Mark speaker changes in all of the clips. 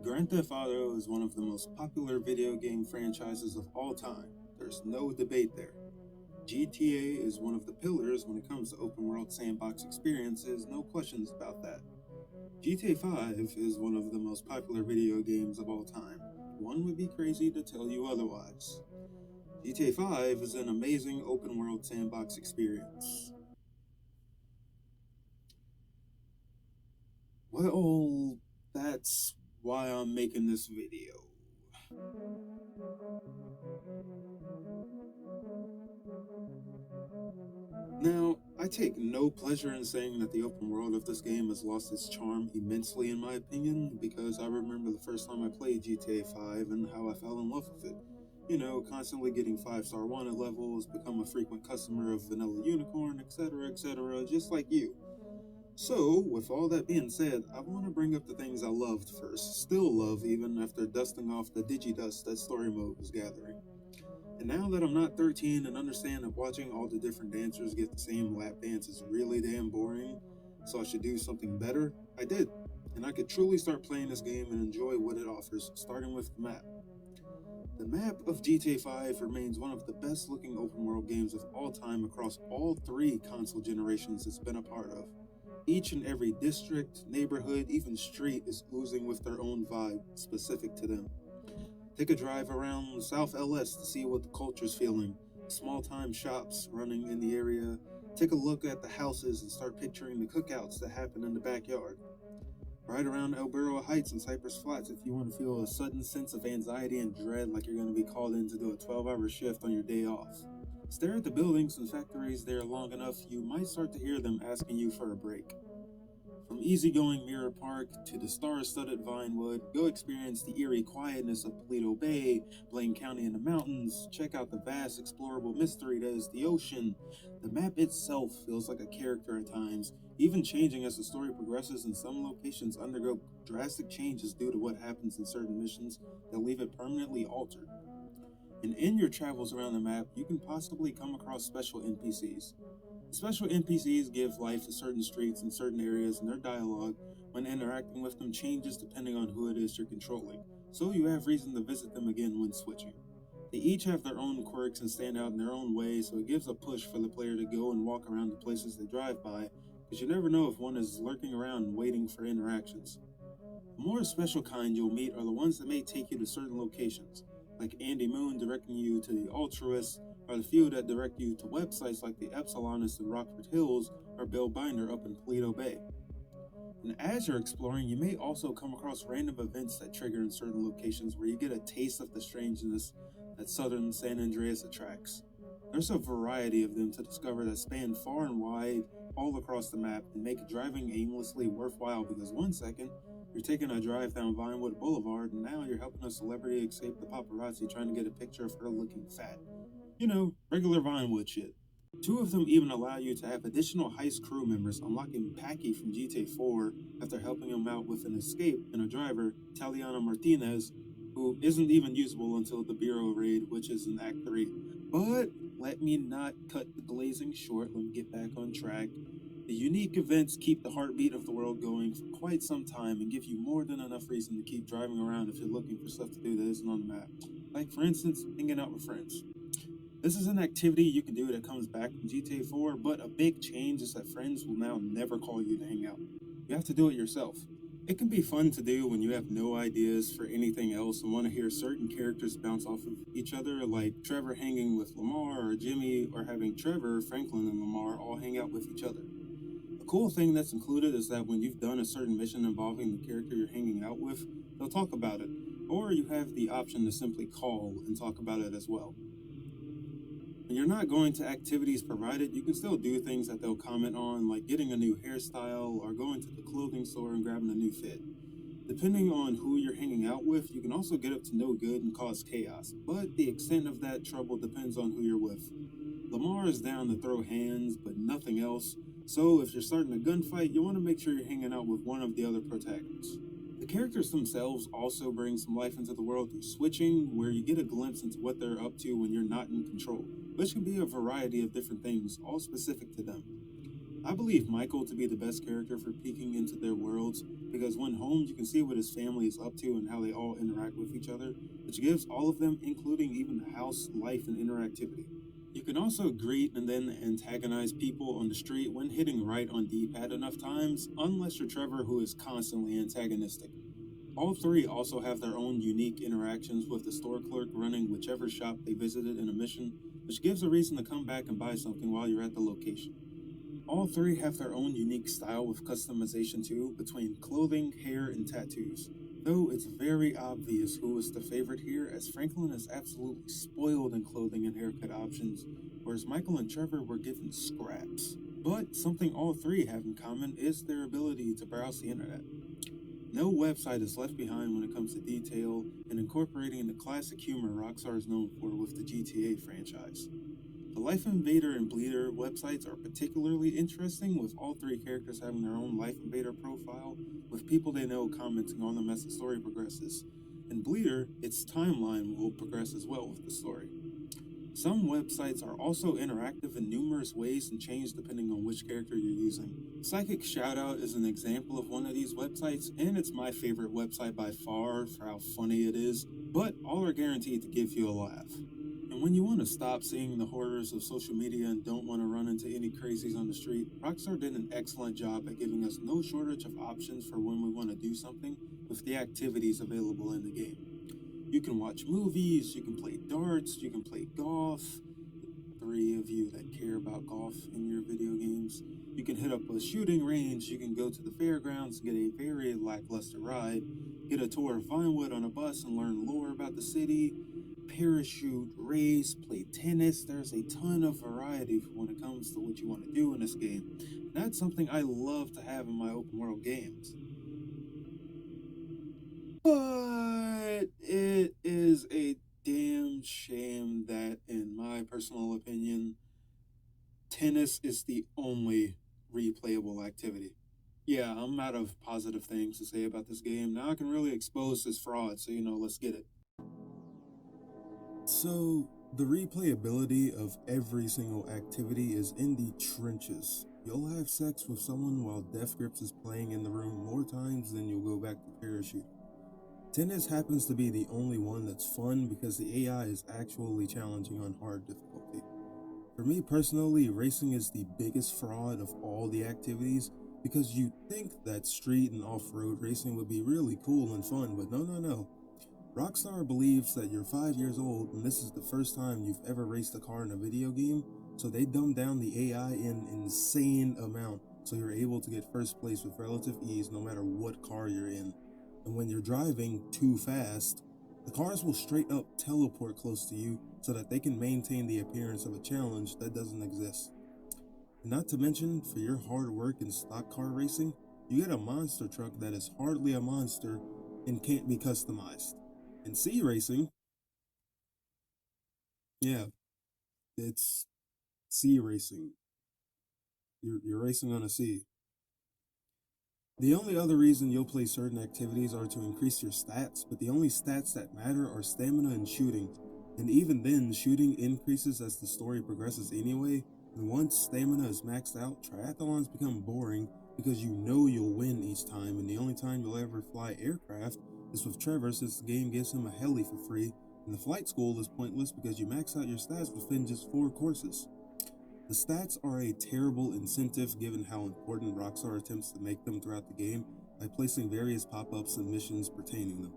Speaker 1: Grand Theft Auto is one of the most popular video game franchises of all time. There's no debate there. GTA is one of the pillars when it comes to open world sandbox experiences, no questions about that. GTA 5 is one of the most popular video games of all time. One would be crazy to tell you otherwise. GTA 5 is an amazing open world sandbox experience. Well, that's why I'm making this video. Now, I take no pleasure in saying that the open world of this game has lost its charm immensely, in my opinion, because I remember the first time I played GTA 5 and how I fell in love with it. You know, constantly getting 5-star wanted levels, become a frequent customer of Vanilla Unicorn, etc., just like you. So, with all that being said, I want to bring up the things I loved first, still love even after dusting off the digidust that story mode was gathering. And now that I'm not 13 and understand that watching all the different dancers get the same lap dance is really damn boring, so I should do something better, I did. And I could truly start playing this game and enjoy what it offers, starting with the map. The map of GTA 5 remains one of the best looking open world games of all time across all three console generations it's been a part of. Each and every district, neighborhood, even street is oozing with their own vibe specific to them. Take a drive around South LS to see what the culture's feeling. Small time shops running in the area. Take a look at the houses and start picturing the cookouts that happen in the backyard. Ride around El Burro Heights and Cypress Flats if you want to feel a sudden sense of anxiety and dread like you're going to be called in to do a 12-hour shift on your day off. Stare at the buildings and factories there long enough, you might start to hear them asking you for a break. From easygoing Mirror Park to the star-studded Vinewood, go experience the eerie quietness of Paleto Bay, Blaine County in the mountains, check out the vast explorable mystery that is the ocean. The map itself feels like a character at times, even changing as the story progresses, and some locations undergo drastic changes due to what happens in certain missions that leave it permanently altered. And in your travels around the map, you can possibly come across special NPCs. Special NPCs give life to certain streets and certain areas, and their dialogue, when interacting with them, changes depending on who it is you're controlling, so you have reason to visit them again when switching. They each have their own quirks and stand out in their own way, so it gives a push for the player to go and walk around the places they drive by, because you never know if one is lurking around and waiting for interactions. The more special kind you'll meet are the ones that may take you to certain locations, like Andy Moon directing you to the Altruist, or the few that direct you to websites like the Epsilonist in Rockford Hills or Bill Binder up in Paleto Bay. And as you're exploring, you may also come across random events that trigger in certain locations where you get a taste of the strangeness that southern San Andreas attracts. There's a variety of them to discover that span far and wide all across the map and make driving aimlessly worthwhile because one second, you're taking a drive down Vinewood Boulevard and now you're helping a celebrity escape the paparazzi trying to get a picture of her looking fat. You know, regular Vinewood shit. Two of them even allow you to have additional heist crew members, unlocking Packy from GTA 4 after helping him out with an escape, and a driver, Taliana Martinez, who isn't even usable until the Bureau raid, which is in Act 3. But let me not cut the glazing short, let me get back on track. The unique events keep the heartbeat of the world going for quite some time and give you more than enough reason to keep driving around if you're looking for stuff to do that isn't on the map. Like, for instance, hanging out with friends. This is an activity you can do that comes back from GTA 4, but a big change is that friends will now never call you to hang out. You have to do it yourself. It can be fun to do when you have no ideas for anything else and want to hear certain characters bounce off of each other, like Trevor hanging with Lamar or Jimmy, or having Trevor, Franklin, and Lamar all hang out with each other. A cool thing that's included is that when you've done a certain mission involving the character you're hanging out with, they'll talk about it, or you have the option to simply call and talk about it as well. When you're not going to activities provided, you can still do things that they'll comment on, like getting a new hairstyle or going to the clothing store and grabbing a new fit. Depending on who you're hanging out with, you can also get up to no good and cause chaos, but the extent of that trouble depends on who you're with. Lamar is down to throw hands, but nothing else, so if you're starting a gunfight, you want to make sure you're hanging out with one of the other protagonists. The characters themselves also bring some life into the world through switching, where you get a glimpse into what they're up to when you're not in control, which can be a variety of different things, all specific to them. I believe Michael to be the best character for peeking into their worlds because when home, you can see what his family is up to and how they all interact with each other, which gives all of them, including even the house, life and interactivity. You can also greet and then antagonize people on the street when hitting right on D-pad enough times, unless you're Trevor, who is constantly antagonistic. All three also have their own unique interactions with the store clerk running whichever shop they visited in a mission, which gives a reason to come back and buy something while you're at the location. All three have their own unique style with customization too, between clothing, hair, and tattoos. Though it's very obvious who is the favorite here, as Franklin is absolutely spoiled in clothing and haircut options, whereas Michael and Trevor were given scraps. But something all three have in common is their ability to browse the internet. No website is left behind when it comes to detail and incorporating the classic humor Rockstar is known for with the GTA franchise. The Life Invader and Bleeder websites are particularly interesting, with all three characters having their own Life Invader profile, with people they know commenting on them as the story progresses. In Bleeder, its timeline will progress as well with the story. Some websites are also interactive in numerous ways and change depending on which character you're using. Psychic Shoutout is an example of one of these websites, and it's my favorite website by far for how funny it is, but all are guaranteed to give you a laugh. And when you want to stop seeing the horrors of social media and don't want to run into any crazies on the street, Rockstar did an excellent job at giving us no shortage of options for when we want to do something with the activities available in the game. You can watch movies, you can play darts, you can play golf. Three of you that care about golf in your video games. You can hit up a shooting range, you can go to the fairgrounds and get a very lackluster ride, get a tour of Vinewood on a bus and learn lore about the city, parachute, race, play tennis. There's a ton of variety when it comes to what you want to do in this game. And that's something I love to have in my open world games. But it is a damn shame that, in my personal opinion, tennis is the only replayable activity. Yeah, I'm out of positive things to say about this game. Now I can really expose this fraud, so let's get it. So, the replayability of every single activity is in the trenches. You'll have sex with someone while Death Grips is playing in the room more times than you'll go back to parachute. Tennis happens to be the only one that's fun because the AI is actually challenging on hard difficulty. For me personally, racing is the biggest fraud of all the activities because you'd think that street and off-road racing would be really cool and fun, but no. Rockstar believes that you're 5 years old and this is the first time you've ever raced a car in a video game, so they dumb down the AI in an insane amount so you're able to get first place with relative ease no matter what car you're in. And when you're driving too fast, the cars will straight up teleport close to you so that they can maintain the appearance of a challenge that doesn't exist. And not to mention, for your hard work in stock car racing, you get a monster truck that is hardly a monster and can't be customized. In C racing, yeah, it's C racing. You're racing on a C. The only other reason you'll play certain activities are to increase your stats, but the only stats that matter are stamina and shooting. And even then, shooting increases as the story progresses anyway, and once stamina is maxed out, triathlons become boring because you know you'll win each time, and the only time you'll ever fly aircraft is with Trevor since the game gives him a heli for free, and the flight school is pointless because you max out your stats within just 4 courses. The stats are a terrible incentive given how important Rockstar attempts to make them throughout the game by placing various pop-ups and missions pertaining them.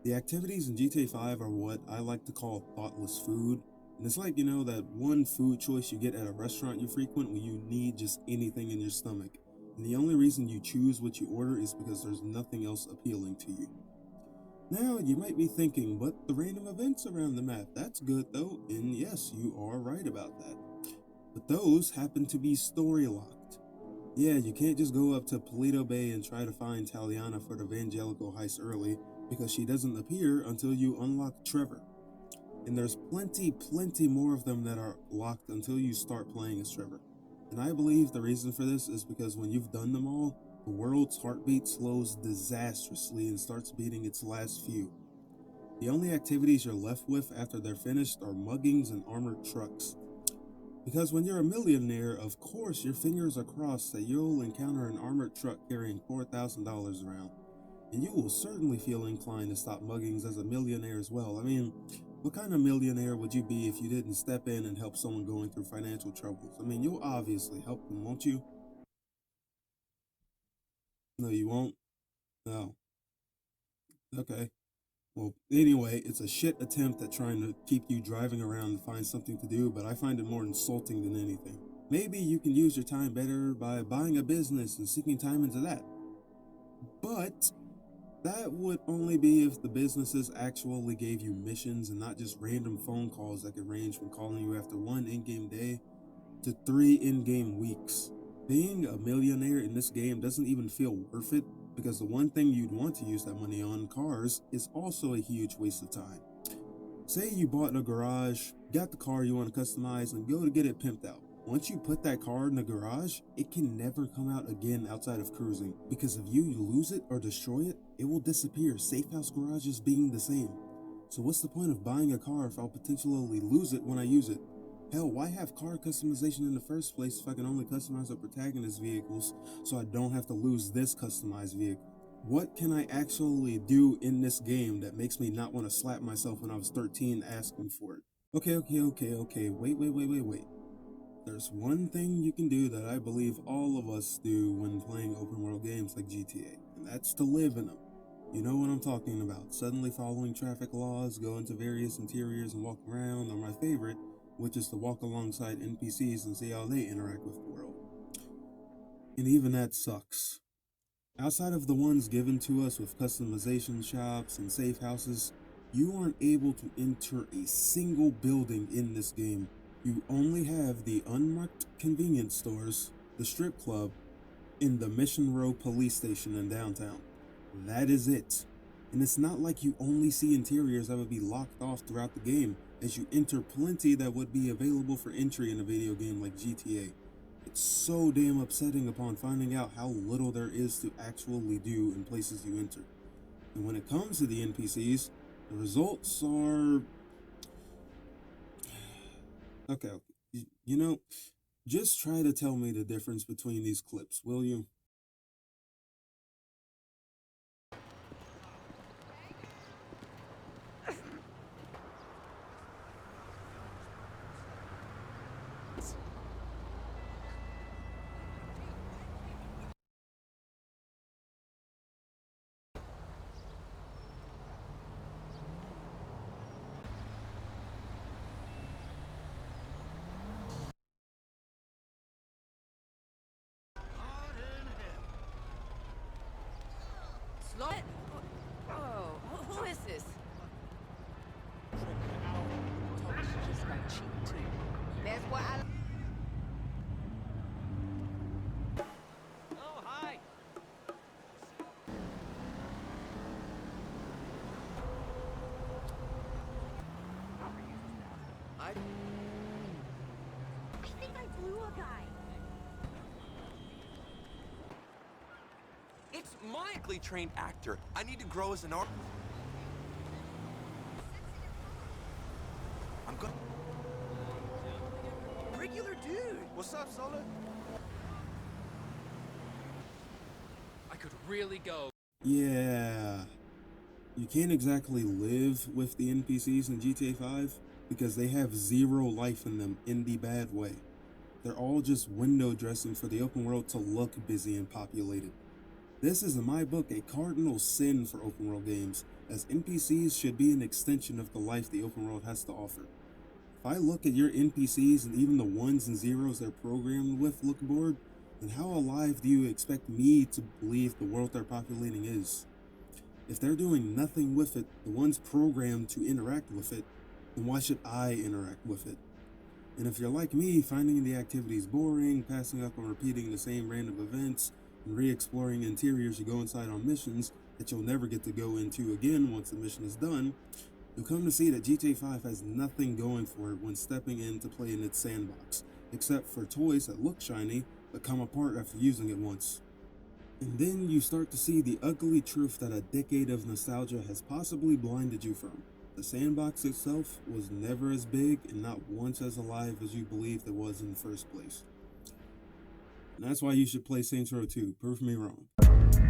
Speaker 1: The activities in GTA 5 are what I like to call thoughtless food, and it's like, that one food choice you get at a restaurant you frequent when you need just anything in your stomach, and the only reason you choose what you order is because there's nothing else appealing to you. Now, you might be thinking, but the random events around the map, that's good though, and yes, you are right about that. But those happen to be story locked. Yeah, you can't just go up to Polito Bay and try to find Taliana for the Evangelical heist early, because she doesn't appear until you unlock Trevor. And there's plenty more of them that are locked until you start playing as Trevor. And I believe the reason for this is because when you've done them all, the world's heartbeat slows disastrously and starts beating its last few. The only activities you're left with after they're finished are muggings and armored trucks. Because when you're a millionaire, of course your fingers are crossed that you'll encounter an armored truck carrying $4,000 around. And you will certainly feel inclined to stop muggings as a millionaire as well. I mean, what kind of millionaire would you be if you didn't step in and help someone going through financial troubles? I mean, you'll obviously help them, won't you? No, you won't? No. Okay. Well, anyway, it's a shit attempt at trying to keep you driving around to find something to do, but I find it more insulting than anything. Maybe you can use your time better by buying a business and sinking time into that. But that would only be if the businesses actually gave you missions and not just random phone calls that could range from calling you after one in-game day to 3 in-game weeks. Being a millionaire in this game doesn't even feel worth it because the one thing you'd want to use that money on, cars, is also a huge waste of time. Say you bought a garage, got the car you want to customize, and go to get it pimped out. Once you put that car in the garage, it can never come out again outside of cruising, because if you lose it or destroy it, it will disappear, safe house garages being the same. So what's the point of buying a car if I'll potentially lose it when I use it? Hell, why have car customization in the first place if I can only customize the protagonist vehicles so I don't have to lose this customized vehicle? What can I actually do in this game that makes me not want to slap myself when I was 13 asking for it? Okay, wait. There's one thing you can do that I believe all of us do when playing open world games like GTA, and that's to live in them. You know what I'm talking about. Suddenly following traffic laws, go into various interiors and walk around, or my favorite, which is to walk alongside NPCs and see how they interact with the world. And even that sucks. Outside of the ones given to us with customization shops and safe houses, you aren't able to enter a single building in this game. You only have the unmarked convenience stores, the strip club, and the Mission Row police station in downtown. That is it. And it's not like you only see interiors that would be locked off throughout the game, as you enter plenty that would be available for entry in a video game like GTA. It's so damn upsetting upon finding out how little there is to actually do in places you enter. And when it comes to the NPCs, the results are... Okay, you know, just try to tell me the difference between these clips, will you?
Speaker 2: What? Oh, who is this? Just got cheap too. That's why Oh, hi. I think I blew a guy.
Speaker 3: It's my trained actor. I need to grow as an artist. I'm good. Regular dude. What's up, Solo?
Speaker 4: I could really go.
Speaker 1: Yeah. You can't exactly live with the NPCs in GTA 5 because they have zero life in them in the bad way. They're all just window dressing for the open world to look busy and populated. This is, in my book, a cardinal sin for open world games, as NPCs should be an extension of the life the open world has to offer. If I look at your NPCs and even the ones and zeros they're programmed with look bored, then how alive do you expect me to believe the world they're populating is? If they're doing nothing with it, the ones programmed to interact with it, then why should I interact with it? And if you're like me, finding the activities boring, passing up on repeating the same random events, and re-exploring interiors you go inside on missions that you'll never get to go into again once the mission is done, you'll come to see that GTA 5 has nothing going for it when stepping in to play in its sandbox, except for toys that look shiny but come apart after using it once. And then you start to see the ugly truth that a decade of nostalgia has possibly blinded you from. The sandbox itself was never as big and not once as alive as you believed it was in the first place. And that's why you should play Saints Row 2. Prove me wrong.